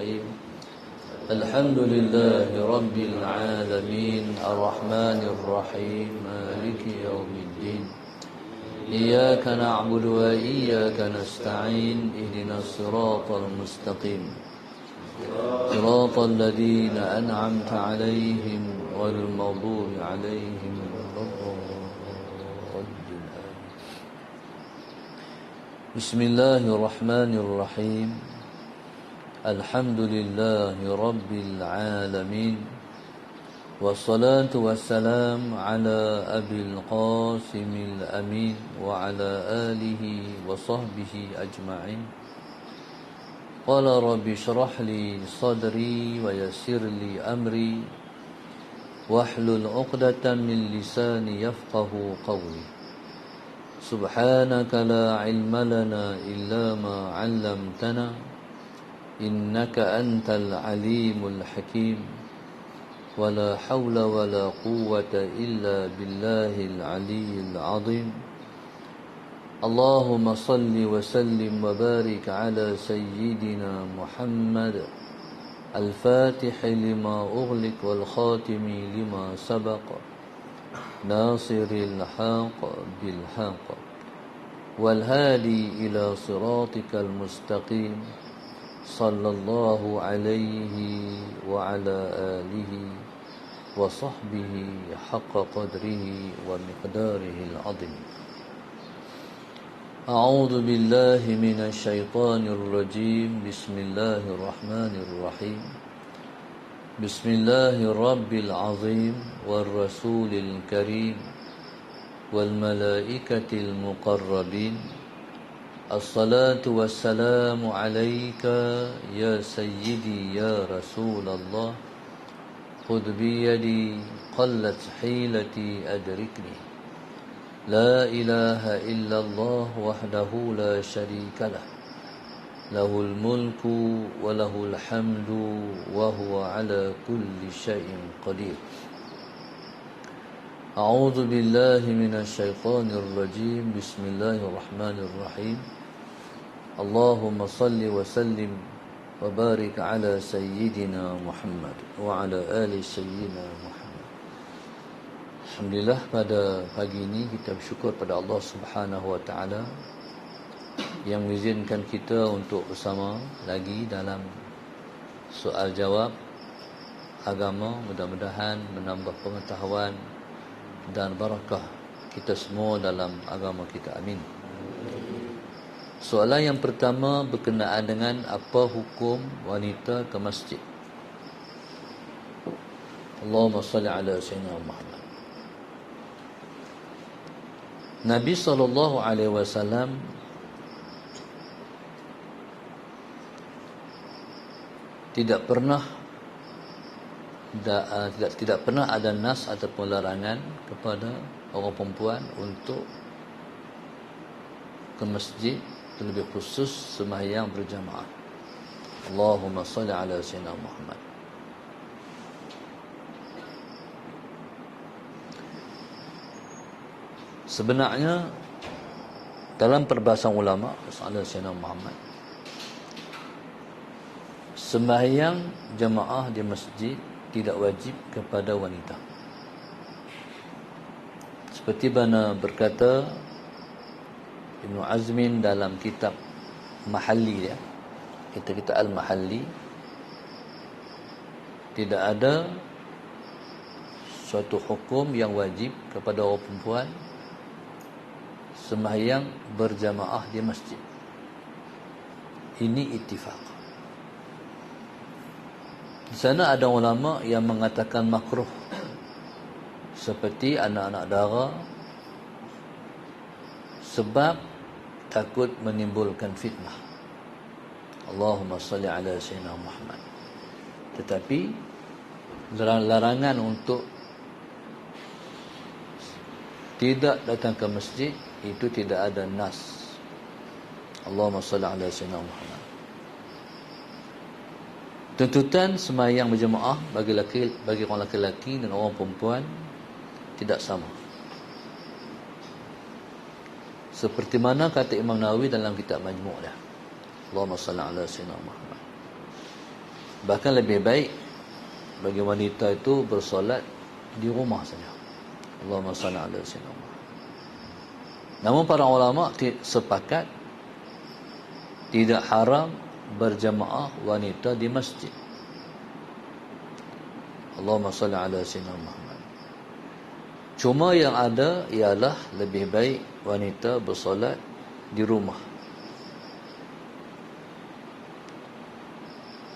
الرحيم الحمد لله رب العالمين الرحمن الرحيم مالك يوم الدين إياك نعبد وإياك نستعين اهدنا الصراط المستقيم صراط الذين أنعمت عليهم غير المغضوب عليهم ولا الضالين. بسم الله الرحمن الرحيم الحمد لله رب العالمين والصلاة والسلام على أبي القاسم الأمين وعلى آله وصحبه أجمعين. قال رب اشرح لي صدري ويسر لي أمري واحلل عقدة من لساني يفقه قولي. سبحانك لا علم لنا إلا ما علمتنا إنك أنت العليم الحكيم ولا حول ولا قوة إلا بالله العلي العظيم. اللهم صل وسلم وبارك على سيدنا محمد الفاتح لما أغلق والخاتم لما سبق ناصر الحق بالحق والهادي إلى صراطك المستقيم صلى الله عليه وعلى آله وصحبه حق قدره ومقداره العظيم. أعوذ بالله من الشيطان الرجيم. بسم الله الرحمن الرحيم. بسم الله الرب العظيم والرسول الكريم والملائكة المقربين. الصلاة والسلام عليك يا سيدي يا رسول الله. خذ بيدي قلت حيلتي أدركني. لا إله إلا الله وحده لا شريك له له الملك وله الحمد وهو على كل شيء قدير. أعوذ بالله من الشيطان الرجيم. بسم الله الرحمن الرحيم. اللهم صل وسلم وبارك على سيدنا محمد وعلى آل سيدنا محمد. Alhamdulillah, pada pagi ini kita bersyukur pada Allah Subhanahu wa taala yang mengizinkan kita untuk bersama lagi dalam soal jawab agama. Mudah-mudahan menambah pengetahuan dan barakah kita semua dalam agama kita. Amin. Soalan yang pertama berkenaan dengan apa hukum wanita ke masjid. Allahumma salli ala sayyidina Muhammad. Nabi SAW tidak pernah ada nas ataupun larangan kepada orang perempuan untuk ke masjid, terlebih khusus sembahyang berjamaah. Allahumma salli ala sayyidina Muhammad. Sebenarnya dalam perbahasan ulama sallallahu alaihi wasallam Muhammad, sembahyang jamaah di masjid tidak wajib kepada wanita. Seperti mana berkata Ibn Azmin dalam kitab Mahalli dia, kitab Al-Mahalli, tidak ada suatu hukum yang wajib kepada orang perempuan sembahyang berjamaah di masjid. Ini ittifaq. Di sana ada ulama yang mengatakan makruh, seperti anak-anak dara, sebab takut menimbulkan fitnah. Allahumma salli ala sayyidina Muhammad. Tetapi larangan untuk tidak datang ke masjid itu tidak ada nas. Allahumma salli ala sayyidina Muhammad. Tuntutan sembahyang berjemaah bagi orang lelaki dan orang perempuan tidak sama. Seperti mana kata Imam Nawawi dalam kitab Majmu' dia. Allahumma salli ala sayyidina Muhammad. Bahkan lebih baik bagi wanita itu bersolat di rumah saja. Allahumma salli ala sayyidina Muhammad. Namun para ulama sepakat tidak haram berjamaah wanita di masjid. Allahumma salli ala sayyidina Muhammad. Cuma yang ada ialah lebih baik wanita bersolat di rumah.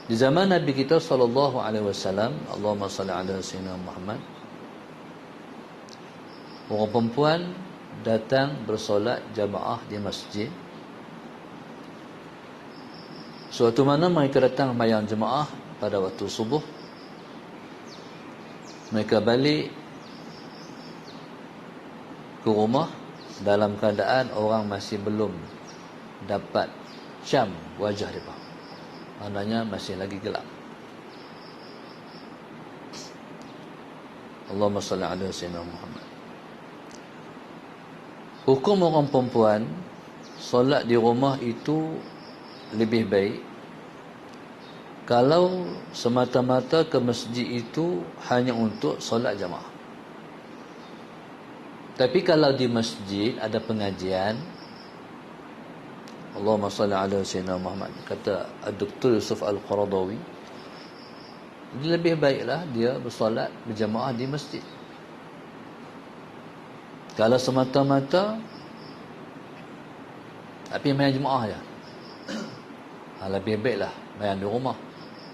Di zaman Nabi kita sallallahu alaihi wasallam, Allahumma salli ala sayyidina Muhammad, orang perempuan datang bersolat jamaah di masjid. Suatu mana mereka datang sembahyang jemaah pada waktu subuh, mereka balik ke rumah dalam keadaan orang masih belum dapat syam wajah mereka. Maknanya masih lagi gelap. Allahumma salli ala sayyidina Muhammad. Hukum orang perempuan solat di rumah itu lebih baik kalau semata-mata ke masjid itu hanya untuk solat jamaah. Tapi kalau di masjid ada pengajian, Allahumma salli ala sayyidina Muhammad, kata Dr. Yusuf Al-Qaradawi, lebih baiklah dia bersolat berjamaah di masjid. Kalau semata-mata tapi main jemaah je, lebih baiklah main di rumah.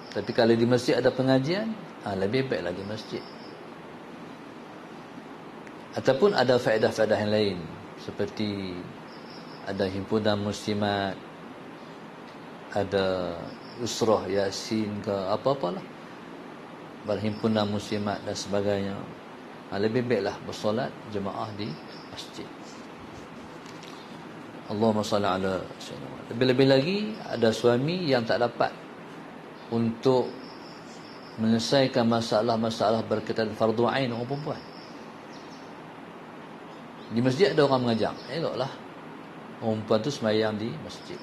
Tapi kalau di masjid ada pengajian, lebih baiklah di masjid. Ataupun ada faedah-faedah yang lain, seperti ada himpunan muslimat, ada usrah yasin ke apa-apalah, berhimpunan muslimat dan sebagainya. Lebih baiklah bersolat jemaah di masjid. Allahumma salli ala sayyidina. Lebih-lebih lagi ada suami yang tak dapat untuk menyelesaikan masalah-masalah berkaitan fardu ain orang perempuan. Di masjid ada orang mengajar, eloklah orang perempuan tu sembahyang di masjid.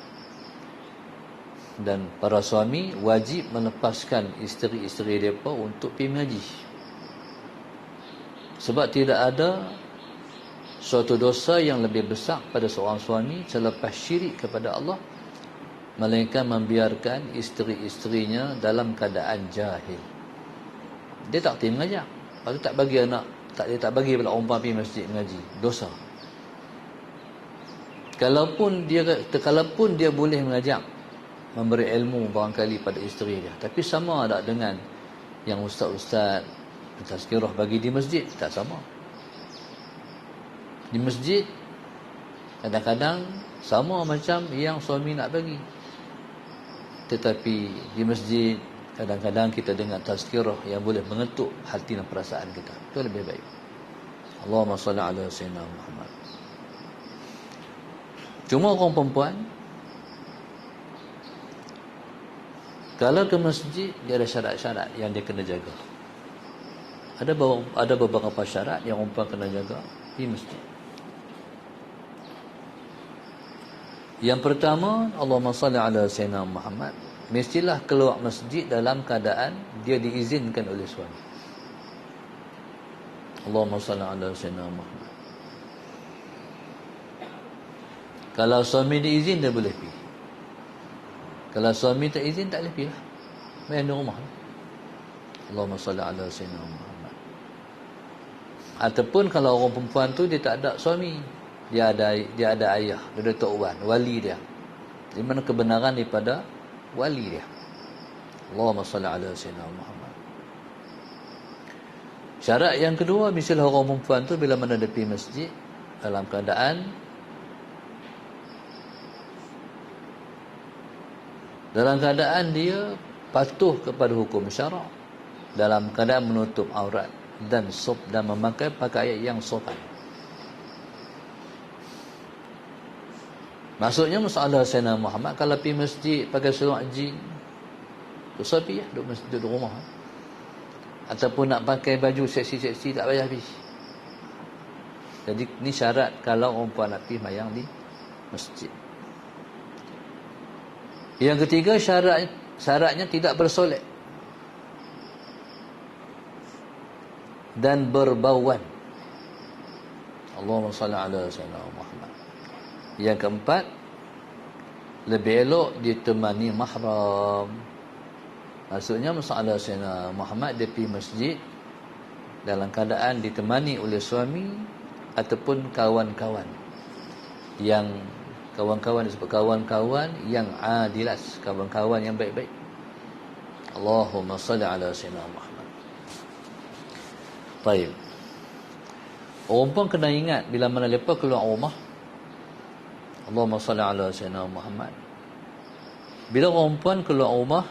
Dan para suami wajib melepaskan isteri-isteri mereka untuk pergi mengaji. Sebab tidak ada suatu dosa yang lebih besar pada seorang suami selepas syirik kepada Allah, melainkan membiarkan isteri-isterinya dalam keadaan jahil. Dia tak pergi mengajar, lepas tu tak bagi anak, dia tak bagi pula orang pergi masjid mengaji. Dosa. Kalaupun dia boleh mengajar, memberi ilmu barangkali pada isteri dia, tapi sama tak dengan yang ustaz-ustaz tazkirah bagi di masjid? Tak sama. Di masjid kadang-kadang sama macam yang suami nak bagi, tetapi di masjid kadang-kadang kita dengar tazkirah yang boleh mengetuk hati dan perasaan kita. Itu lebih baik. Allahumma salli ala sayyidina Muhammad. Cuma orang perempuan kalau ke masjid, dia ada syarat-syarat yang dia kena jaga. Ada beberapa syarat yang orang perempuan kena jaga di masjid. Yang pertama, Allahumma salli ala sayyidina Muhammad, mestilah keluar masjid dalam keadaan dia diizinkan oleh suami. Allahumma salli ala sayyidina Muhammad. Kalau suami diizin, dia boleh pergi. Kalau suami tak izin, tak boleh pergi lah. Main di rumah. Allahumma salli ala sayyidina Muhammad. Ataupun kalau orang perempuan tu dia tak ada suami, dia ada ayah, dia ada tok wan, wali dia. Di mana kebenaran daripada wali dia. Allahumma salli ala sayyidina Muhammad. Syarat yang kedua, misalnya orang perempuan tu bila mana dia pergi masjid dalam keadaan dia patuh kepada hukum syarak, dalam keadaan menutup aurat dan memakai pakaian yang sopan. Maksudnya masalah Sayyidina Muhammad kalau pergi masjid pakai seluar jin, dosa pergi duduk masjid, duduk rumah. Ataupun nak pakai baju seksi-seksi, tak payah pergi. Jadi ni syarat kalau orang puan nak pergi sembahyang di masjid. Yang ketiga, syaratnya tidak bersolek. dan berbauan. Allahumma salli ala sayyidina Muhammad. Yang keempat, lebih elok ditemani mahram. Maksudnya masalah sayyidina Muhammad dia pergi masjid dalam keadaan ditemani oleh suami ataupun kawan-kawan yang disebut kawan-kawan yang adilas, kawan-kawan yang baik-baik. Allahumma salli ala sayyidina Muhammad. Baik. Orang pun kena ingat bila mana lepas keluar rumah, Allahumma salli ala sayyidina Muhammad. Bila orang puan keluar rumah,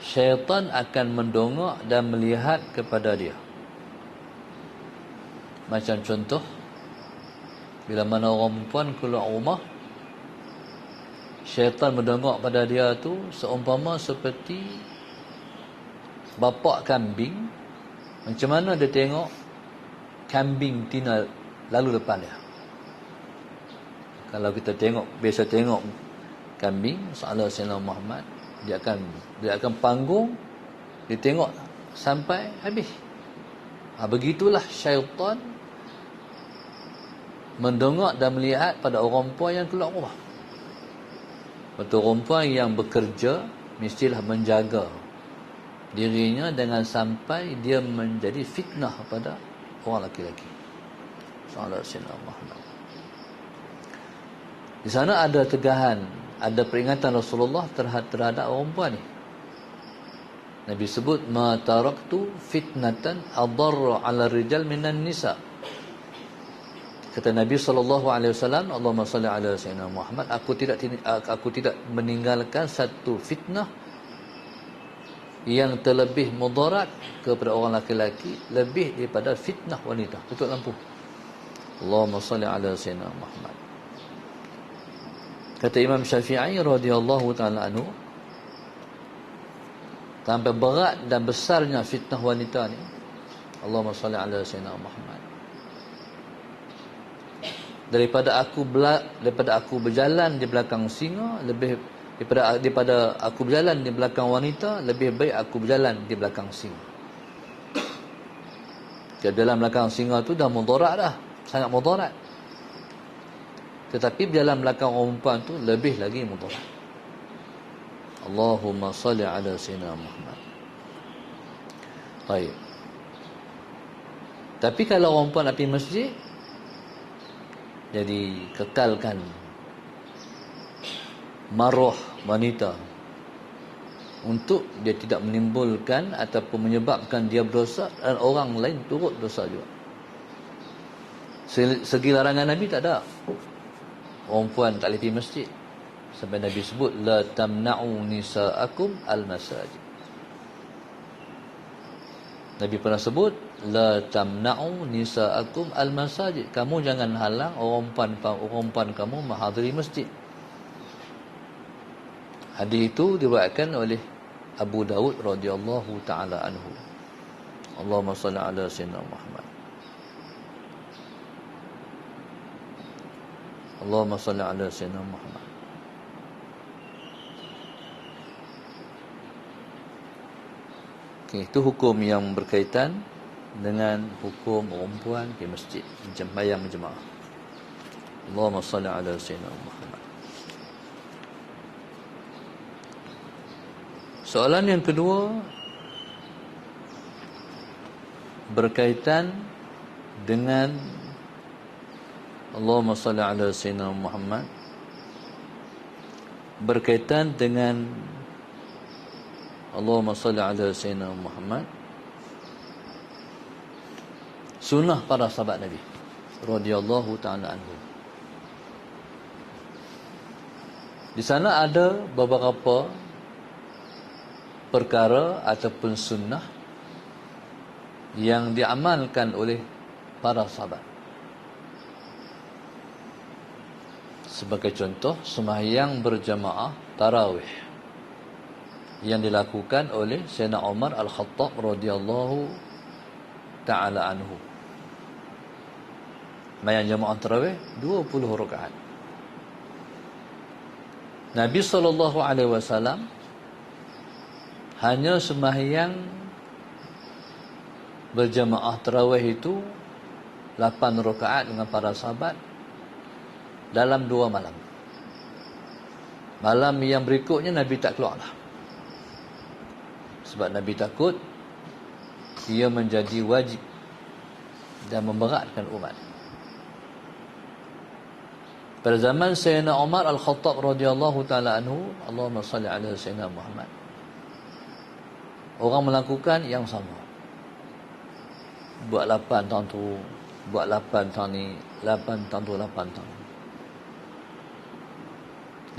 syaitan akan mendongak dan melihat kepada dia. Macam contoh, bila mana orang perempuan keluar rumah, syaitan mendongak pada dia tu seumpama seperti bapak kambing. Macam mana dia tengok kambing tina lalu depan dia. Kalau kita biasa tengok kambing, salah Sayyidina Muhammad, dia akan panggung, dia tengok sampai habis. Begitulah syaitan mendongak dan melihat pada orang perempuan yang keluar rumah. Betul, orang perempuan yang bekerja mestilah menjaga dirinya dengan sampai dia menjadi fitnah pada orang lelaki-lelaki. Sallallahu alaihi wasallam. Di sana ada tegahan, ada peringatan Rasulullah terhadap orang perempuan ni. Nabi sebut, ma taraktu fitnatan adarra 'ala rijal minan nisa. Kata Nabi SAW, Allahumma salli ala sayyidina Muhammad, aku tidak meninggalkan satu fitnah yang terlebih mudarat kepada orang lelaki lebih daripada fitnah wanita. Tutup lampu. Allahumma salli ala sayyidina Muhammad. Kata Imam Syafi'i radhiyallahu ta'ala anhu, sampai berat dan besarnya fitnah wanita ni, Allahumma salli ala sayyidina Muhammad. Daripada aku berjalan di belakang singa, lebih daripada aku berjalan di belakang wanita, lebih baik aku berjalan di belakang singa. Jadi dalam belakang singa tu dah mudarat dah, sangat mudarat. Tetapi berjalan belakang orang perempuan tu lebih lagi mudarat. Allahumma salli ala sayyidina Muhammad. Baik. Tapi kalau orang perempuan nak pergi masjid, jadi kekalkan maruah wanita untuk dia tidak menimbulkan ataupun menyebabkan dia berdosa dan orang lain turut dosa juga. Segi larangan Nabi tak ada. Orang puan tak boleh pergi masjid. Sampai Nabi sebut, la tamna'u nisa'akum al-masajid. Nabi pernah sebut, la tamna'u nisa'akum al-masajid. Kamu jangan halang orang puan kamu menghadiri masjid. Hadis itu diriwayatkan oleh Abu Dawud radhiyallahu taala anhu. Allahumma salli ala sayyidina Muhammad. Allahumma salli ala sayyidina Muhammad. Okey, itu hukum yang berkaitan dengan hukum orang puan di masjid sembahyang berjemaah. Allahumma salli ala sayyidina Muhammad. Soalan yang kedua berkaitan dengan Allahumma salli ala sayyidina Muhammad, berkaitan dengan Allahumma salli ala sayyidina Muhammad, sunnah para sahabat Nabi radhiyallahu ta'ala anhu. Di sana ada beberapa perkara ataupun sunnah yang diamalkan oleh para sahabat. Sebagai contoh, sembahyang berjamaah tarawih yang dilakukan oleh Sayyidina Umar Al-Khattab radhiyallahu ta'ala anhu. Sembahyang jamaah tarawih 20 rakaat. Nabi SAW hanya sembahyang berjamaah tarawih itu 8 rakaat dengan para sahabat dalam 2 malam. Malam yang berikutnya Nabi tak keluar lah. Sebab Nabi takut ia menjadi wajib dan memberatkan umat. Pada zaman Sayyidina Umar Al-Khattab radhiyallahu taala anhu, Allahumma salli ala Sayyidina Muhammad, orang melakukan yang sama. Buat 8 tahun tu, buat 8 tahun ni, 8 tahun tu, 8 tahun.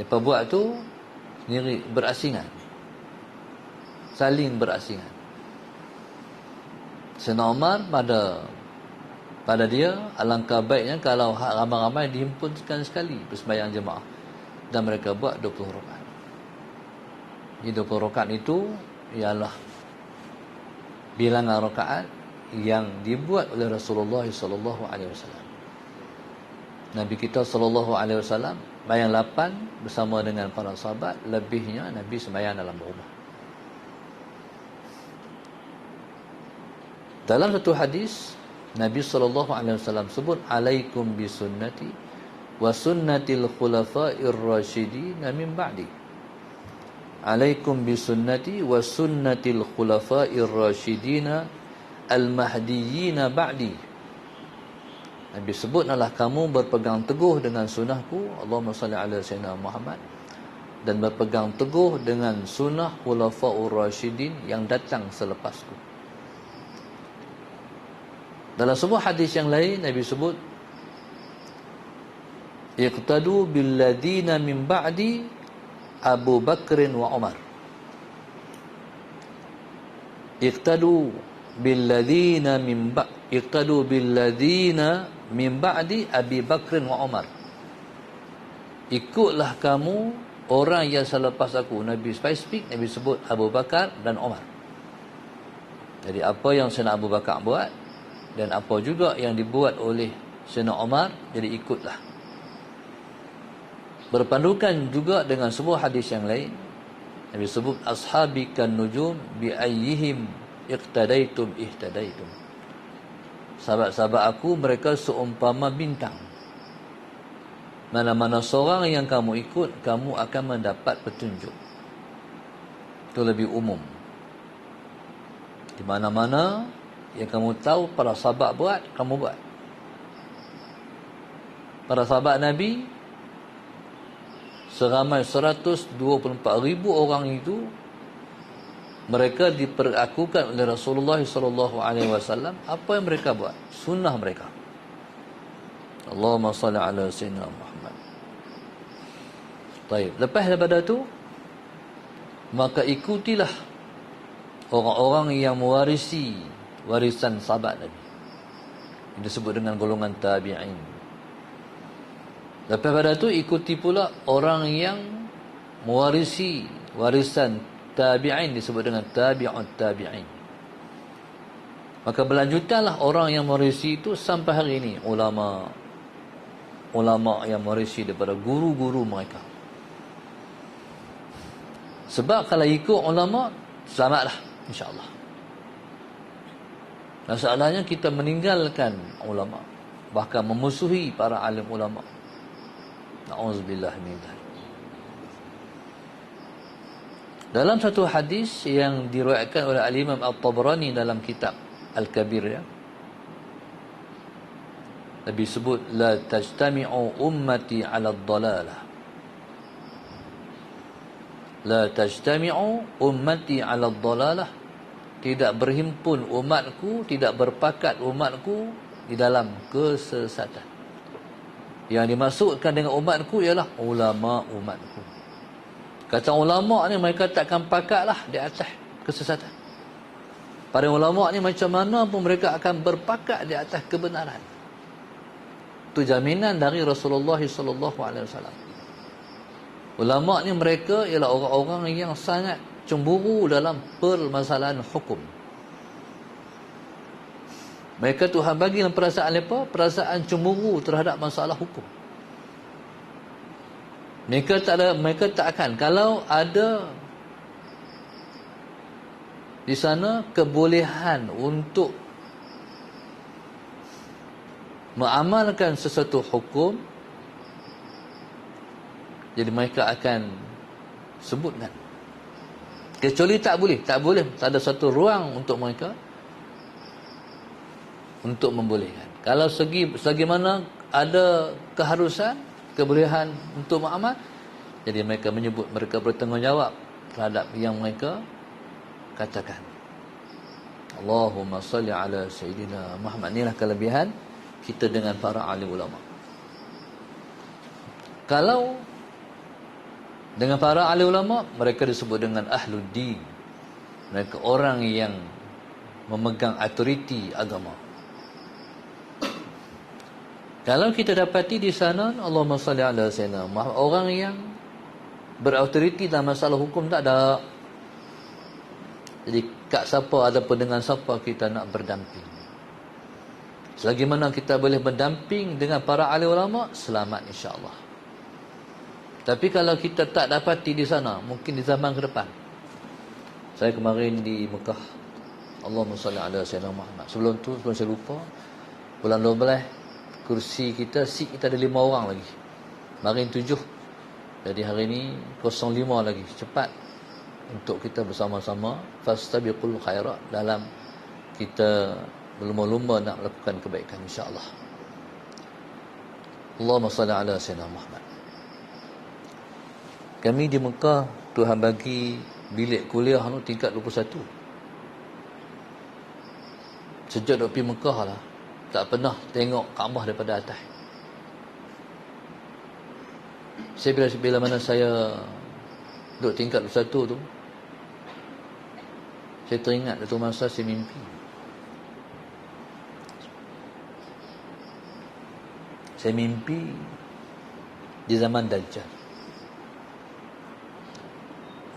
Lepas buat tu sendiri berasingan, saling berasingan. Sayyidina Umar pada dia, alangkah baiknya kalau ramai-ramai dihimpunkan sekali bersembahyang jemaah, dan mereka buat 20 rakaat. Jadi 20 rakaat itu ialah bilangan rakaat yang dibuat oleh Rasulullah sallallahu alaihi wasallam. Nabi kita sallallahu alaihi wasallam sembahyang 8 bersama dengan para sahabat, lebihnya Nabi sembahyang dalam rumah. Dalam satu hadis Nabi sallallahu alaihi wasallam sebut, alaikum bisunnati wa sunnatil khulafa'ir rasyidin min ba'di. Alaikum bisunnati wa sunnatil khulafa'ir rasyidin al-mahdiyyin ba'di. Nabi sebutlah kamu berpegang teguh dengan sunnahku, Allahumma salli ala sayyidina Muhammad, dan berpegang teguh dengan sunnah khulafa'ur rasyidin yang datang selepasku. Dalam sebuah hadis yang lain Nabi sebut, iqtadu billadina min ba'di Abu Bakr wa Umar. Iqtadu billadina min ba'di Abi Bakr wa Umar. Ikutlah kamu orang yang selepas aku. Nabi spesifik, Nabi sebut Abu Bakar dan Umar. Jadi apa yang Sayyidina Abu Bakar buat dan apa juga yang dibuat oleh Sayyidina Umar, jadi ikutlah. Berpandukan juga dengan sebuah hadis yang lain, Nabi sebut, ashabi kan nujum bi ayyihim iqtadaitum ihtadaitum. Sahabat-sahabat aku mereka seumpama bintang. Mana-mana seorang yang kamu ikut, kamu akan mendapat petunjuk. Itu lebih umum. Di mana-mana yang kamu tahu para sahabat buat, kamu buat. Para sahabat Nabi seramai 124,000 orang itu, mereka diperlakukan oleh Rasulullah sallallahu alaihi wasallam apa yang mereka buat, sunnah mereka. Allahumma salli ala sayyidina Muhammad. Baik, lepas daripada itu maka ikutilah orang-orang yang mewarisi warisan sahabat Nabi. Ini disebut dengan golongan tabi'in. Lepas pada itu ikuti pula orang yang mewarisi warisan tabi'in, disebut dengan tabi'ut tabi'in. Maka berlanjutanlah orang yang mewarisi itu sampai hari ini. Ulama yang mewarisi daripada guru-guru mereka. Sebab kalau ikut ulama, selamatlah insya-Allah. Masalahnya kita meninggalkan ulama, bahkan memusuhi para alim ulama. Na'udzubillah min dzalik. Dalam satu hadis yang diriwayatkan oleh Al-Imam At-Tabrani dalam kitab Al-Kabir, ya, Nabi sebut, la tajtami'u ummati 'ala ad-dalalah. La tajtami'u ummati 'ala ad-dalalah. Tidak berhimpun umatku, tidak berpakat umatku di dalam kesesatan. Yang dimaksudkan dengan umatku ialah ulama umatku. Kata ulama ni mereka takkan pakatlah di atas kesesatan. Para ulama ni macam mana pun mereka akan berpakat di atas kebenaran. Itu jaminan dari Rasulullah sallallahu alaihi wasallam. Ulama ni mereka ialah orang-orang yang sangat cemburu dalam permasalahan hukum. Mereka Tuhan bagi dalam perasaan mereka, perasaan cemburu terhadap masalah hukum. Mereka tak akan, kalau ada di sana kebolehan untuk mengamalkan sesuatu hukum, jadi mereka akan sebutkan. Kecuali tak boleh, tak ada satu ruang untuk mereka untuk membolehkan. Kalau selagi mana ada keharusan, kebolehan untuk beramal, jadi mereka menyebut, mereka bertanggungjawab terhadap yang mereka katakan. Allahumma salli ala Sayyidina Muhammad. Inilah kelebihan kita dengan para alim ulama. Kalau dengan para alim ulama, mereka disebut dengan ahlul din. Mereka orang yang memegang autoriti agama. Kalau kita dapati di sana, Allahumma salli ala Sayyidina Muhammad, orang yang berautoriti dalam masalah hukum tak ada. Jadi kat siapa ataupun dengan siapa kita nak berdamping. Selagi mana kita boleh berdamping dengan para alim ulama, selamat insya-Allah. Tapi kalau kita tak dapati di sana, mungkin di zaman ke depan. Saya kemarin di Mekah, Allahumma salli ala Sayyidina Muhammad. Sebelum saya lupa, bulan 12, kursi kita, seat kita ada 5 orang lagi. Kemarin 7. Jadi hari ini 05 lagi. Cepat untuk kita bersama-sama fastabiqul khairat, dalam kita berlumba-lumba nak melakukan kebaikan insya-Allah. Allahumma salli ala Sayyidina Muhammad. Kami di Mekah, Tuhan bagi bilik kuliah tingkat 21. Sejak duk pergi Mekah lah, tak pernah tengok Kaabah daripada atas. Bila mana saya duduk tingkat 21 tu, saya teringat satu masa saya mimpi. Saya mimpi di zaman Dajjal.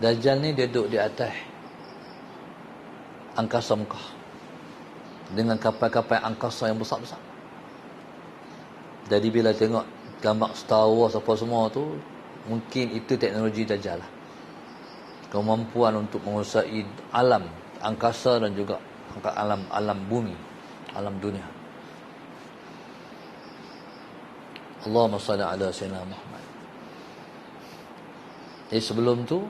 Dajjal ni dia duduk di atas angkasa Mekah dengan kapal-kapal angkasa yang besar-besar. Jadi bila tengok gambar Star Wars apa semua tu, mungkin itu teknologi Dajjal lah. Kemampuan untuk menguasai alam angkasa dan juga alam bumi, alam dunia. Allahumma salli ala Sayyidina Muhammad. Jadi sebelum tu,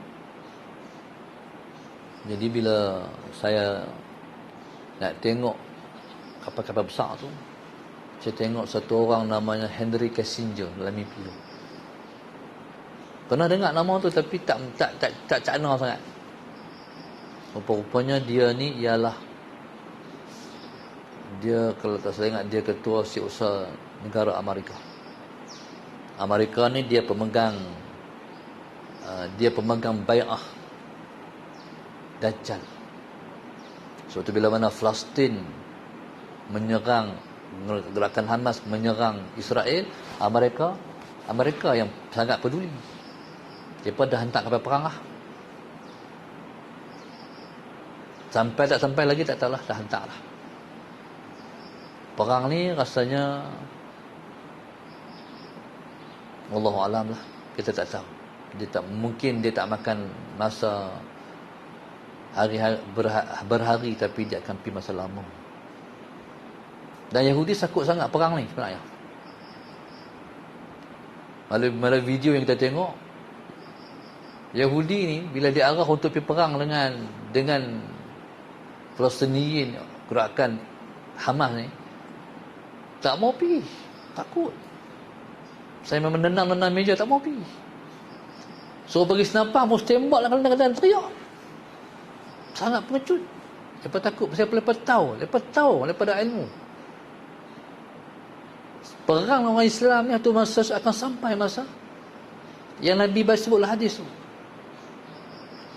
jadi bila saya nak tengok kapal-kapal besar tu, saya tengok satu orang namanya Henry Kissinger dalam mimpi tu. Pernah dengar nama tu tapi tak cakna sangat. Rupa-rupanya dia ni ialah, dia kalau tak salah ingat, dia ketua Setiausaha Negara Amerika. Amerika ni dia pemegang bai'ah Dajjal. Sebab tu bila mana Palestin menyerang, gerakan Hamas menyerang Israel, Amerika yang sangat peduli. Mereka dah hantar kapal perang lah. Sampai tak sampai lagi tak tahulah, dah hantar lah. Perang ni rasanya wallahu alam lah, kita tak tahu. Mungkin dia tak makan masa berhari, tapi dia akan pergi masa lama. Dan Yahudi sakut sangat perang ni sebenarnya. Melalui video yang kita tengok, Yahudi ni bila dia arah untuk pergi perang dengan Palestinian, gerakan Hamas ni, tak mau pergi, takut. Saya memang menendang meja, tak mau pergi. Suruh pergi senapang, mau tembak lah kadang-kadang, teriak. Sangat pengecut. Lepas takut, lepas tahu, lepas ada ilmu. Perang orang Islam ni tu masa akan sampai masa yang Nabi sebutlah hadis tu.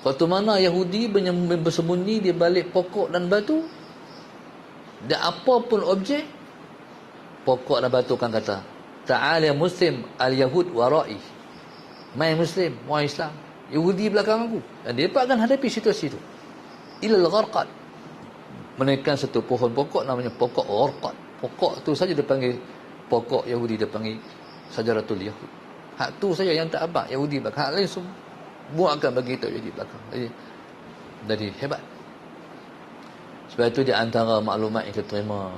Waktu mana Yahudi bersembunyi di balik pokok dan batu, dan apapun objek, pokok dan batu kan kata, ta'ala muslim al-yahud wara'i. Mai muslim, mai Islam, Yahudi belakang aku. Dan dia akan hadapi situasi itu. Ilal gharqad. Menaikkan satu pohon pokok namanya pokok gharqad. Pokok tu saja dia panggil pokok Yahudi, dia panggil Sajaratul Yahud. Hak tu saja yang tak abad Yahudi belakang. Hak lain semua buatkan bagi kita jadi belakang. Jadi hebat. Sebab itu di antara maklumat yang kita terima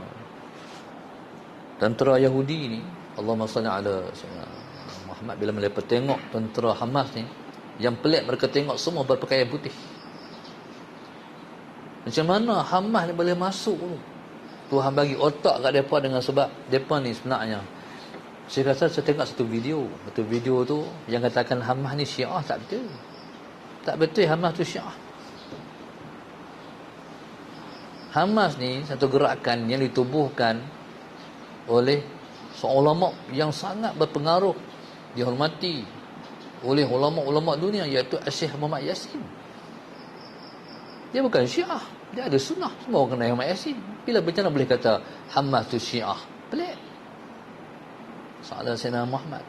Tentera Yahudi ni, Allahumma salli ala Muhammad, bila mereka tengok tentera Hamas ni, yang pelik mereka tengok semua berpakaian putih. Macam mana Hamas ni boleh masuk tu? Tuhan bagi otak kat mereka dengan sebab mereka ni sebenarnya, saya rasa saya tengok satu video tu yang katakan Hamas ni Syiah. Tak betul. Tak betul Hamas tu Syiah. Hamas ni satu gerakan yang ditubuhkan oleh seorang ulama yang sangat berpengaruh, dihormati oleh ulama-ulama dunia, iaitu Syekh Muhammad Yasin. Dia bukan Syiah, dia ada sunnah. Semua orang kenal Muhammad Yasin. Bila macam mana boleh kata Hamas tu Syiah? Pelik. Salah Sayyidina Muhammad.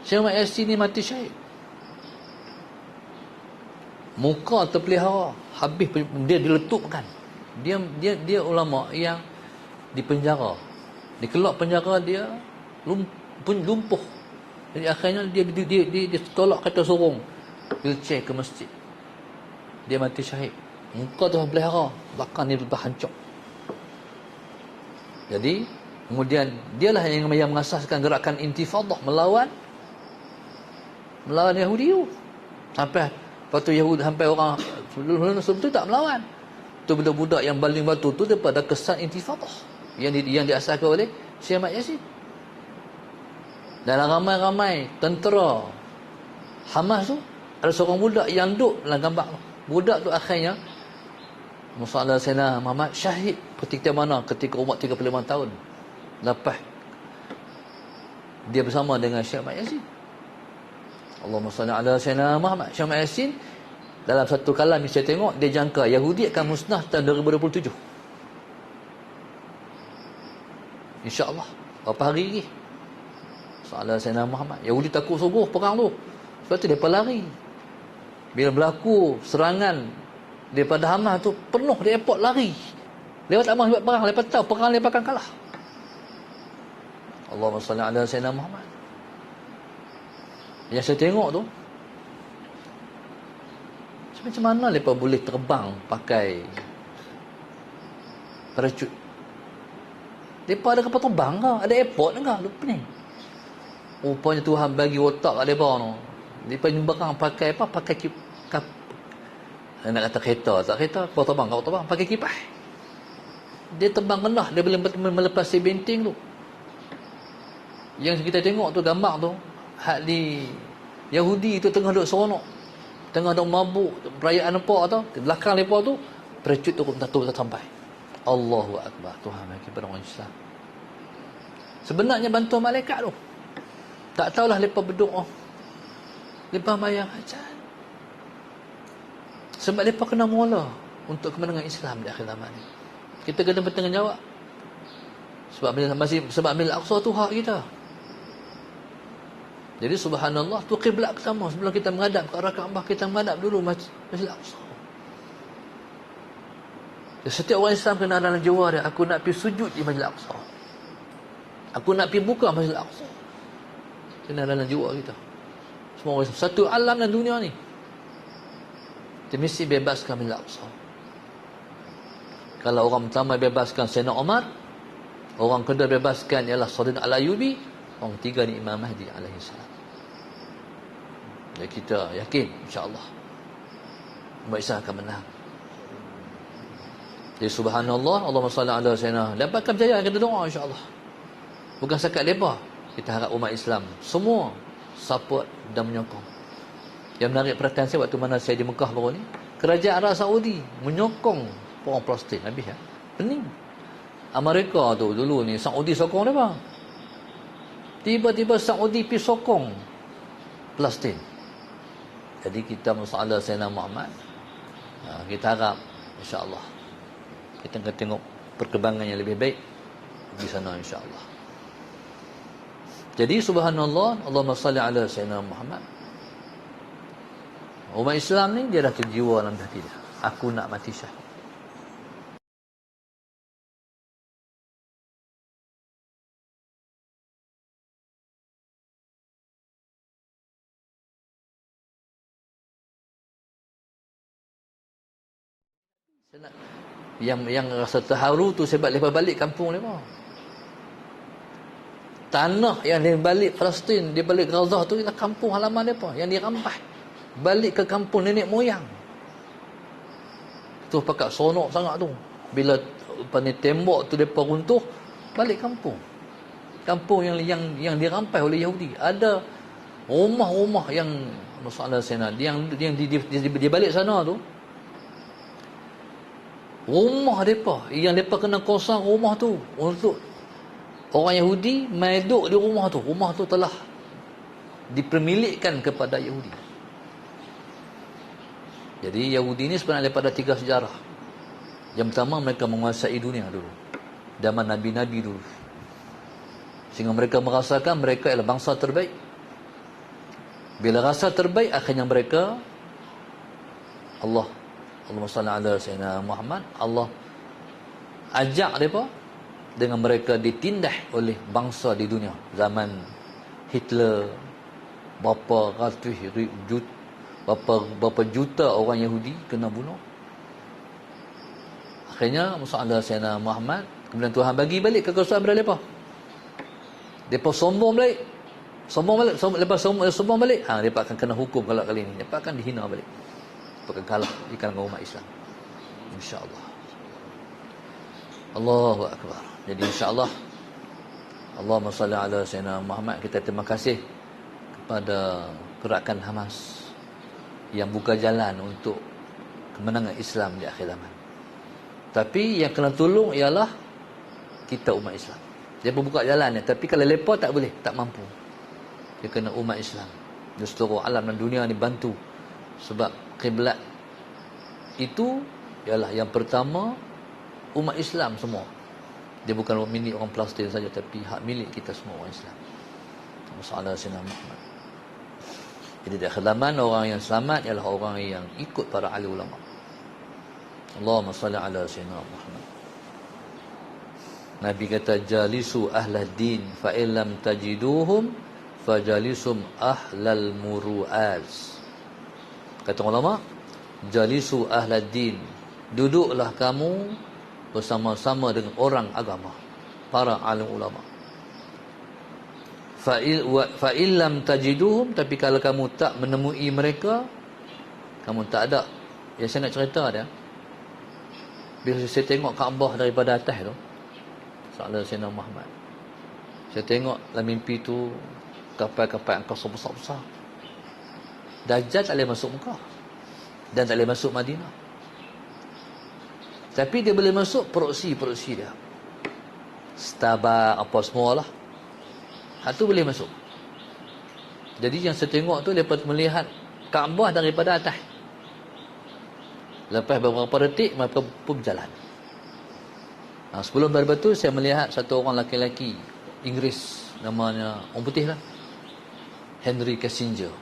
Syekh Muhammad Yasin ni mati syahid. Muka terpelihara, habis dia diletupkan. Dia ulama yang dipenjara. Dikelak penjara, dia lumpuh. Jadi akhirnya dia tolak kata sorong, wheelchair ke masjid. Dia mati syahid. Muka tu pelihara, belakang dia hancur. Jadi kemudian dialah yang mengasaskan gerakan intifadah melawan Yahudi tu. Sampai lepas tu Yahudi, sampai orang sebelum tu tak melawan. Tu budak-budak yang baling batu tu daripada kesan intifadah yang diasaskan oleh Syekh Ahmad Yasin. Dan ramai-ramai tentera Hamas tu, ada seorang budak yang duduk dalam gambar tu. Budak tu akhirnya Musa Sayyidina Muhammad syahid ketika mana? Ketika umur 35 tahun. Lepas dia bersama dengan Syekh Ahmad Yasin. Allahumma salli ala Sayyidina Muhammad. Syekh Ahmad Yasin dalam satu kalam yang saya tengok, dia jangka Yahudi akan musnah tahun 2027. InsyaAllah. Berapa hari lagi? Salah Sayyidina Muhammad. Yahudi takut sungguh perang tu. Sebab tu mereka lari. Bila berlaku serangan daripada Hamas tu, penuh di airport lari. Lewat tak mahu sebab perang. Mereka tahu perang mereka akan kalah. Allahumma salli ala Sayyidina Muhammad. Yang saya tengok tu, macam mana mereka boleh terbang pakai parachute? Mereka ada kapal terbang ke? Ada airport ke? Lupa ni. Rupanya Tuhan bagi otak kat mereka tu. Mereka nyumbang pakai apa? Pakai nak kata kereta. Tak kereta. Kapal terbang. Pakai kipas. Dia terbang rendah. Dia boleh melepasi benting tu. Yang kita tengok tu, gambar tu, hak di Yahudi tu tengah duduk seronok, tengah duduk mabuk, perayaan apa tau, di belakang mereka tu parachute tu tak sampai. Allahu Akbar. Tuhan bagi pada orang Islam. Sebenarnya bantuan malaikat tu. Tak tahulah mereka berdoa, mereka bayang hajat. Sebab mereka kena mula untuk kemenangan Islam di akhir zaman ni. Kita kena bertanggungjawab. Sebab Masjid Al-Aqsa tu hak kita. Jadi subhanallah, tu kiblat pertama. Sebelum kita menghadap ke arah Kaabah, kita menghadap dulu Masjid Al-Aqsa. Setiap orang Islam kena dalam jiwa dia, aku nak pergi sujud di Masjid Al-Aqsa. Aku nak pergi buka Masjid Al-Aqsa. Kena dalam jiwa kita. Semua orang Islam. Satu alam dalam dunia ni, kita mesti bebaskan Masjid Al-Aqsa. Kalau orang pertama bebaskan Sayyidina Umar, orang kedua bebaskan ialah Sayyidina Al-Ayyubi, orang ketiga ni Imam Mahdi alaihi salam. Jadi kita yakin insya-Allah umat Islam akan menang. Jadi subhanallah, Allahumma salli ala sayyidina. Dapatkan berjaya, kita doa insya-Allah. Bukan sekat lebar. Kita harap umat Islam semua support dan menyokong. Yang menarik perhatian saya waktu mana saya di Mekah baru ni, kerajaan Arab Saudi menyokong orang Palestin. Habis ya. Pening. Amerika tu dulu ni Saudi sokong dia bang. Tiba-tiba Saudi pergi sokong Palestin. Jadi kita masalah Sayyidina Muhammad, kita harap insya-Allah kita akan tengok perkembangan yang lebih baik di sana insya-Allah. Jadi subhanallah, Allahumma salli ala Sayyidina Muhammad. Umat Islam ni dia dah terjiwa dalam hati dia, aku nak mati syahid. Yang rasa terharu tu sebab lepas balik kampung mereka. tanah yang di balik Palestin, di balik Gaza tu ialah kampung halaman mereka yang dirampas balik ke kampung nenek moyang. Tu pakat seronok sangat tu. Bila tembok tu depa runtuh, balik kampung. Kampung yang dirampas oleh Yahudi. Ada rumah-rumah yang masalah sana yang di balik sana tu, rumah depa yang depa kena kosong rumah tu untuk orang Yahudi mai duduk di rumah tu. Rumah tu telah dipermilikkan kepada Yahudi. Jadi Yahudi ni sebenarnya daripada 3 sejarah. Yang pertama, mereka menguasai dunia dulu, zaman Nabi-Nabi dulu, sehingga mereka merasakan mereka adalah bangsa terbaik. Bila rasa terbaik, akhirnya mereka Allahumma salli ala sayyidina Muhammad, Allah ajak mereka dengan mereka ditindas oleh bangsa di dunia. Zaman Hitler, berapa juta orang Yahudi kena bunuh. Akhirnya Musa Sayyidina Muhammad, kemudian Tuhan bagi balik kekuasaan pada mereka. Mereka sombong balik. Lepas sombong balik, mereka akan kena hukum kalau kali ini. Mereka akan dihina balik. Mereka akan kalah di kalangan umat Islam, InsyaAllah. Allahu Akbar. Jadi insyaAllah, Allahumma salli ala Sayyidina Muhammad. Kita terima kasih kepada gerakan Hamas yang buka jalan untuk kemenangan Islam di akhir zaman. Tapi yang kena tolong ialah kita umat Islam. Dia pun buka jalan ni, tapi kalau mereka tak boleh, tak mampu. Dia kena umat Islam di seluruh alam dan dunia ni bantu. Sebab kiblat itu ialah yang pertama umat Islam semua. Dia bukan milik orang Palestin saja, tapi hak milik kita semua orang Islam. Masalah Sayyidina Muhammad. Jadi di akhir zaman, orang yang selamat ialah orang yang ikut para ahli ulama. Allahumma salli ala sayyidina Muhammad. Nabi kata, jalisu ahlad din fa illam tajiduhum fajalisum ahlal muru'az. Kata ulama, jalisu ahlad din, duduklah kamu bersama-sama dengan orang agama, para alim ulama. Fa illam tajiduhum, tapi kalau kamu tak menemui mereka, kamu tak ada. Ya, saya nak cerita dia. Bila saya tengok Kaabah daripada atas tu, Salah Sayyidina Muhammad, saya tengok dalam mimpi tu kapal-kapal angkasa besar-besar. Dajjal tak boleh masuk Mekah dan tak boleh masuk Madinah, tapi dia boleh masuk proksi dia, Starbucks apa semualah. Itu boleh masuk. Jadi yang saya tengok tu, lepas melihat Kaabah daripada atas. Lepas beberapa detik, mereka pun berjalan. Sebelum daripada tu, saya melihat satu orang lelaki Inggeris, namanya orang putih lah, Henry Kissinger.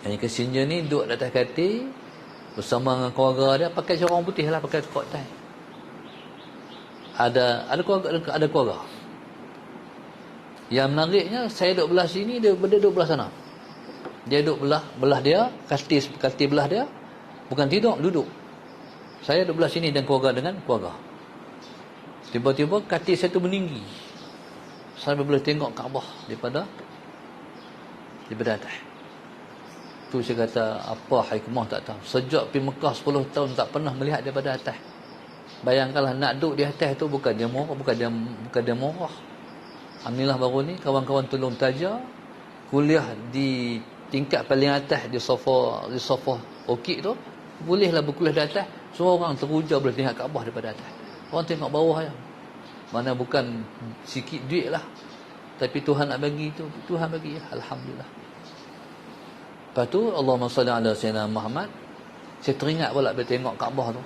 Henry Kissinger ni duduk di atas katil bersama dengan keluarga dia, pakai seorang orang putih lah, pakai kot tai. Ada keluarga. Yang menariknya, saya duduk belah sini, dia duduk belah sana. Dia duduk belah dia, katil belah dia, bukan tidur, duduk. Saya duduk belah sini dan keluarga dengan keluarga. Tiba-tiba katil saya tu meninggi. Saya boleh tengok Kaabah daripada atas. Tu saya kata, apa hikmah tak tahu. Sejak pergi Mekah 10 tahun tak pernah melihat daripada atas. Bayangkanlah, nak duduk di atas tu bukan dia murah. Alhamdulillah baru ni kawan-kawan tolong taja kuliah di tingkat paling atas di sofa okey tu, bolehlah berkuliah di atas. Semua orang teruja boleh tengok Kaabah daripada atas. Orang tengok bawah je. Mana bukan sikit duit lah, tapi Tuhan nak bagi tu, Tuhan bagi, alhamdulillah. Lepas tu Allahumma salli ala sayyidina Muhammad. Saya teringat pula bila tengok Kaabah tu,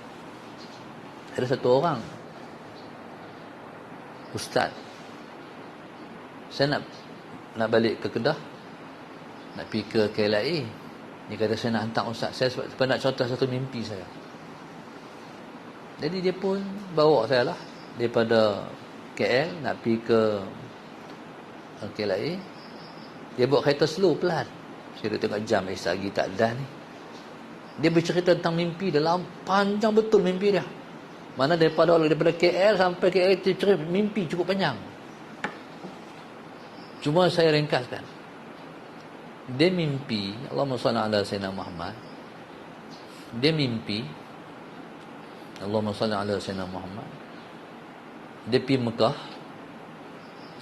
ada satu orang ustaz. Saya nak balik ke Kedah, nak pergi ke KLIA. Dia kata, saya nak hantar ustaz. Saya sebab nak cerita satu mimpi saya. Jadi dia pun bawa saya lah daripada KL nak pergi ke KLIA. Dia bawa kereta slow, pelan. Saya tengok jam, lagi tak dah ni. Dia bercerita tentang mimpi dalam panjang betul mimpi dia. Mana daripada KL sampai KL, mimpi cukup panjang. Cuma saya ringkaskan. Dia mimpi, Allahumma salli ala Sayyidina Muhammad. Dia mimpi, Allahumma salli ala Sayyidina Muhammad. Dia pergi Mekah.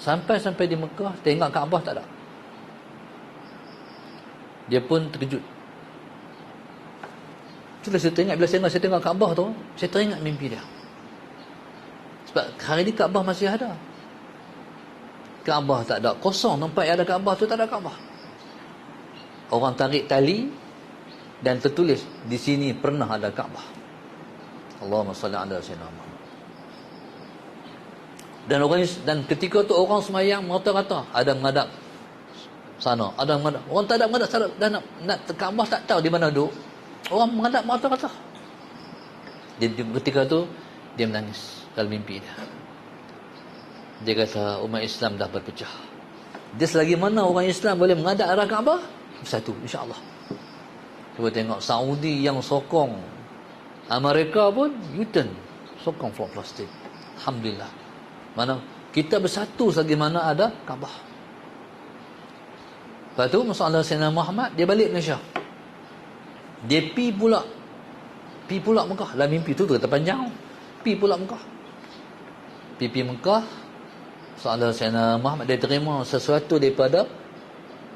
Sampai di Mekah, tengok Kaabah tak ada. Dia pun terkejut. Itulah bila saya tengok Kaabah tu, saya teringat mimpi dia. Sebab hari ni Kaabah masih ada. Kaabah tak ada, kosong. Tempat yang ada Kaabah tu tak ada Kaabah. Orang tarik tali dan tertulis di sini pernah ada Kaabah. Allahumma salli ala Sayyidina Muhammad. Dan ketika tu orang semayang merata-rata, ada menghadap sana, ada menghadap. Orang tak ada menghadap sana, dah nak Kaabah tak tahu di mana duduk. Orang menghadap merata-rata. Ketika tu dia menangis dalam mimpi dia. Dia kata umat Islam dah berpecah. Dia selagi mana orang Islam boleh menghadap arah Kaabah, bersatu insya-Allah. Cuba tengok Saudi yang sokong, Amerika pun U-turn sokong from Palestin. Alhamdulillah. Mana kita bersatu selagi mana ada Kaabah. Lepas tu masalah Sayyidina Muhammad, dia balik Malaysia. Dia pi pula Mekah. Dalam mimpi tu kata panjang. Pi pula Mekah. Pi Mekah. Soalan Sayyidina Muhammad, dia terima sesuatu daripada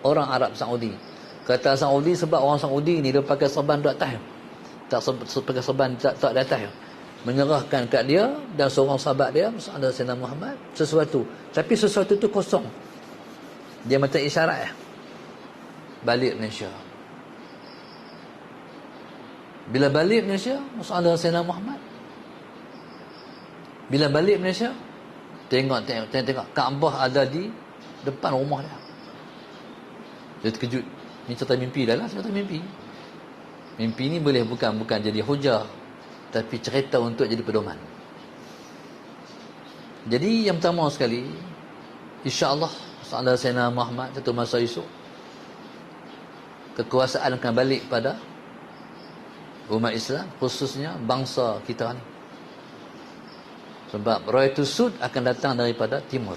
orang Arab Saudi. Kata Saudi sebab orang Saudi ni dia pakai serban di atas. Tak pakai serban tak di atas. Menyerahkan kat dia dan seorang sahabat dia, soalan Sayyidina Muhammad, sesuatu. Tapi sesuatu tu kosong. Dia macam isyarat. Balik Malaysia. Bila balik Malaysia, soalan Sayyidina Muhammad. Bila balik Malaysia, Tengok Kaabah ada di depan rumah dia. Dia terkejut. Ni cerita mimpi dah lah, cerita mimpi. Mimpi ni boleh bukan jadi hujah, tapi cerita untuk jadi pedoman. Jadi yang pertama sekali, insya-Allah soalan Sayyidina Muhammad satu masa esok, kekuasaan akan balik pada umat Islam, khususnya bangsa kita ni. Sebab Rayatul Sud akan datang daripada timur.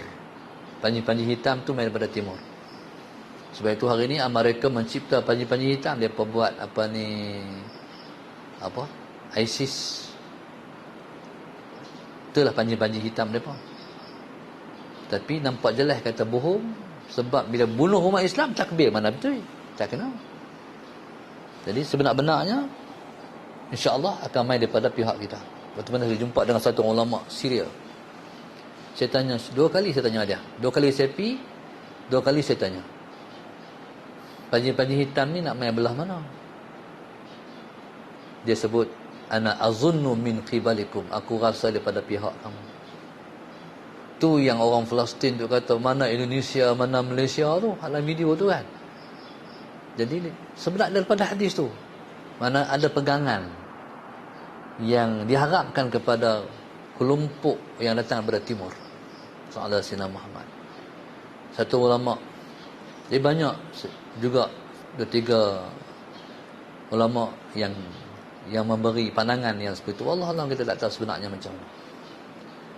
Panji-panji hitam tu main daripada timur. Sebab itu hari ni Amerika mencipta panji-panji hitam. Dia buat ISIS. Itulah panji-panji hitam mereka. Tapi nampak jelas kata bohong. Sebab bila bunuh umat Islam, takbir mana betul? Tak kenal. Jadi sebenar-benarnya, insya-Allah akan main daripada pihak kita. Waktu mana saya jumpa dengan satu ulama Syria. Saya tanya, 2 kali saya tanya dia. 2 kali saya pergi, 2 kali saya tanya. Panji-panji hitam ni nak main belah mana? Dia sebut, ana azunnu min qibalikum. Aku rasa daripada pihak kamu. Tu yang orang Palestin tu kata, mana Indonesia, mana Malaysia tu. Dalam video tu kan. Jadi, sebenarnya daripada hadis tu. Mana ada pegangan yang diharapkan kepada kelompok yang datang daripada timur. Soalan Sayyidina Muhammad. Satu ulama. Dia banyak juga 2-3 ulama yang memberi pandangan yang seperti itu. Allah kita tak tahu sebenarnya macam mana.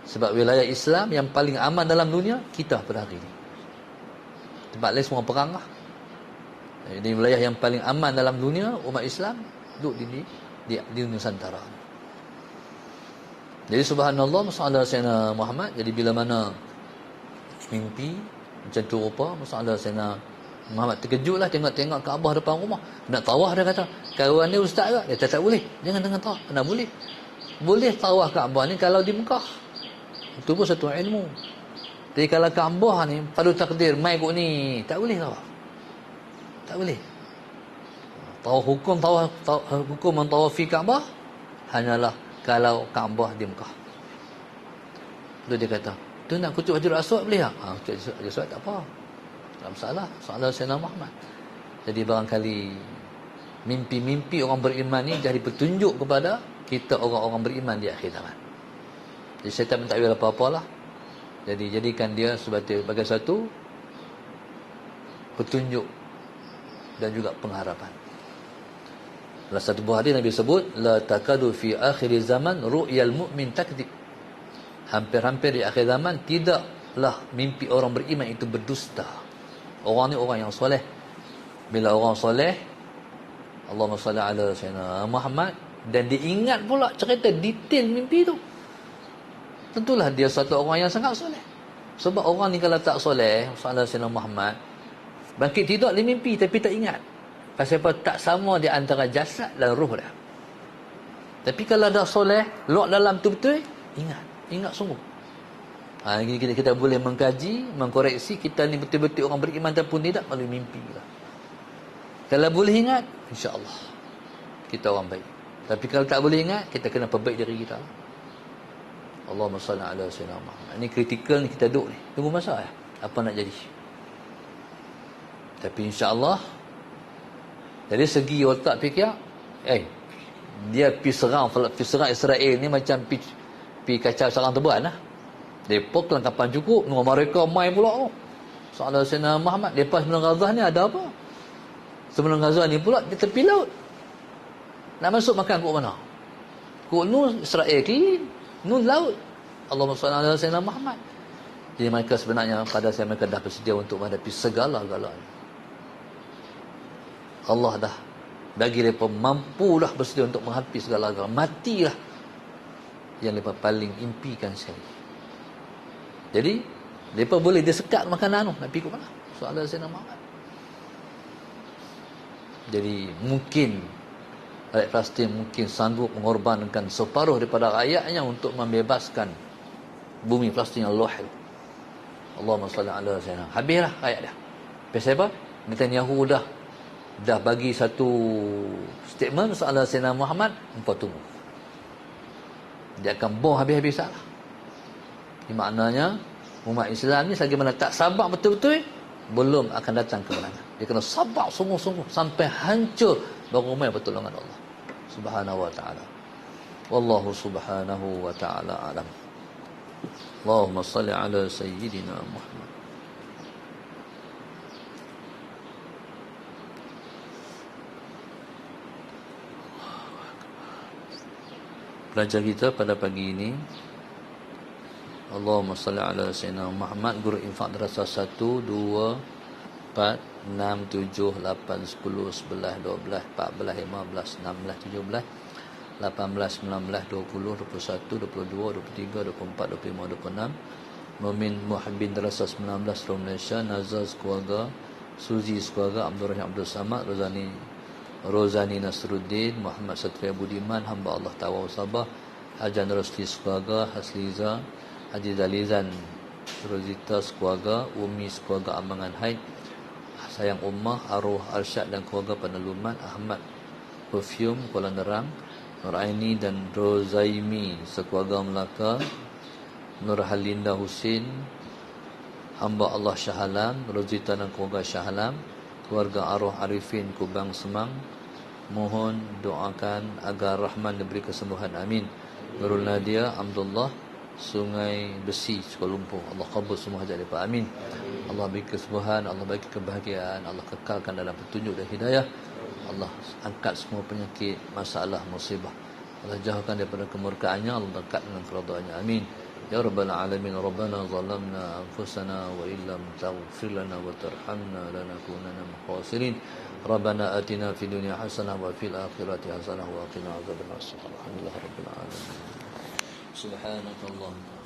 Sebab wilayah Islam yang paling aman dalam dunia, kita pada hari ini. Tempat lain semua perang lah. Jadi wilayah yang paling aman dalam dunia, umat Islam duduk di Nusantara. Jadi subhanallah, masalah Sayyidina Muhammad. Jadi bila mana mimpi macam tu rupa, masalah Sayyidina Muhammad terkejutlah tengok Kaabah depan rumah. Nak tawaf dia kata, kawan ni ustaz ke? Dia tak boleh. Jangan tawaf. Mana boleh? Boleh tawaf Kaabah ni kalau di Mekah. Itu pun satu ilmu. Tapi kalau Kaabah ni pada takdir mai kot ni, tak boleh tawaf. Tak boleh. Hukum tawafi Kaabah hanyalah kalau Kaabah di Mekah. Lalu dia kata, tu nak kucuk Hajarul Aswad boleh tak? Kucuk Hajarul Aswad tak apa. Tak masalah. Soalan Sayyidina Muhammad. Jadi barangkali mimpi-mimpi orang beriman ni jadi petunjuk kepada kita orang-orang beriman di akhir zaman. Jadi syaitan tak boleh apa-apalah. Jadi jadikan dia sebagai satu petunjuk dan juga pengharapan. Dalam satu buah hadis Nabi sebut, la takadu fi akhir zaman ru'yal mu'min takdzib. Hampir-hampir di akhir zaman tidaklah mimpi orang beriman itu berdusta. Orang ni orang yang soleh. Bila orang soleh, Allahumma salli ala sayyidina Muhammad, dan diingat pula cerita detail mimpi tu, tentulah dia satu orang yang sangat soleh. Sebab orang ni kalau tak soleh, sallallahu alaihi Muhammad, bangkit tidur dia mimpi tapi tak ingat. Pasal apa? Tak sama di antara jasad dan ruh dia. Tapi kalau dah soleh, luak dalam tu betul, ingat sungguh. Kita boleh mengkaji, mengkoreksi kita ni betul-betul orang beriman ataupun tidak melalui mimpi lah. Kalau boleh ingat, insya-Allah kita orang baik. Tapi kalau tak boleh ingat, kita kena perbaiki diri kita. Allahumma salli ala sayyidina Muhammad. Ini kritikal ni kita duduk ni. Tunggu masa ya. Apa nak jadi? Tapi insya-Allah dari segi otak fikir, dia pergi serang Israel ni macam pergi kacau sarang tebuan lah. Mereka kelengkapan cukup, mereka main pula tu. Soalan Sayyidina Muhammad, lepas sebelum Gaza ni ada apa? Sebelum Gaza ni pula di tepi laut. Nak masuk makan kok mana? Kok Nun Israel clean, Nun laut. Allahumma salli ala Sayyidina Muhammad. Jadi mereka sebenarnya pada saya mereka dah bersedia untuk menghadapi segala-galanya. Allah dah bagi mereka mampulah bersedia untuk menghadapi segala-galanya. Matilah yang mereka paling impikan sekali. Jadi mereka boleh disekat makanan tu, nak pergi ke mana? Soalan Sayyidina Muhammad. Jadi mungkin rakyat Palestin mungkin sanggup mengorbankan separuh daripada rakyatnya untuk membebaskan bumi Palestin yang luas. Allahumma salli ala sayyidina. Habislah rakyat dia. Pasal apa? Netanyahu dah bagi satu statement soalan Sayyidina Muhammad, engkau tunggu. Dia akan bom habis-habisan lah. Ini maknanya umat Islam ni selagi mana tak sabar betul-betul, belum akan datang kemenangan. Dia kena sabar sungguh-sungguh sampai hancur baru mai pertolongan Allah Subhanahu wa taala. Wallahu subhanahu wa taala alam. Allahumma salli ala sayyidina Muhammad. Pelajar kita pada pagi ini, Allahumma salli ala sayyidina Muhammad. Guru infak darasah 1, 2, 4, 6, 7, 8, 10, 11, 12, 14, 15, 16, 17, 18, 19, 20, 21, 22, 23, 24, 25, 26. Mumin Muhabbin darasah 19 dari Malaysia. Nazaz keluarga, Suzi keluarga, Abdul Rahim Abdul Samad, Rozani Nasruddin, Muhammad Satria Budiman, hamba Allah Tawau Sabah, Hajan Rosli keluarga, Hasliza, Haji Zalizan, Rozita keluarga, Umi keluarga Ambangan Haid, Sayang Ummah, Arwah Arsyad dan keluarga Peneluman, Ahmad Perfume Kuala Nerang, Nur Aini dan Rozaimi sekeluarga Melaka, Nur Halinda Husin, hamba Allah Syahalam, Rozita dan keluarga Syahalam, keluarga Arwah Arifin Kubang Semang. Mohon doakan agar Rahman diberi kesembuhan, amin. Nurul Nadia Abdullah, Sungai Besi, Kuala Lumpur. Allah kabul semua hajat mereka, amin. Allah beri kesembuhan, Allah bagi kebahagiaan, Allah kekalkan dalam petunjuk dan hidayah. Allah angkat semua penyakit, masalah, musibah. Allah jauhkan daripada kemurkaannya, Allah dekat dengan keridhaannya, amin. Ya Rabbal Alamin. Rabbana zalamna anfusana wa illam taghfir lana wa tarhamna lanakunanna minal khasirin. Rabbana atina fid dunya hasanah wa fil akhirati hasanah wa qina adzabannar. Alhamdulillah rabbil alamin. Subhanakallahumma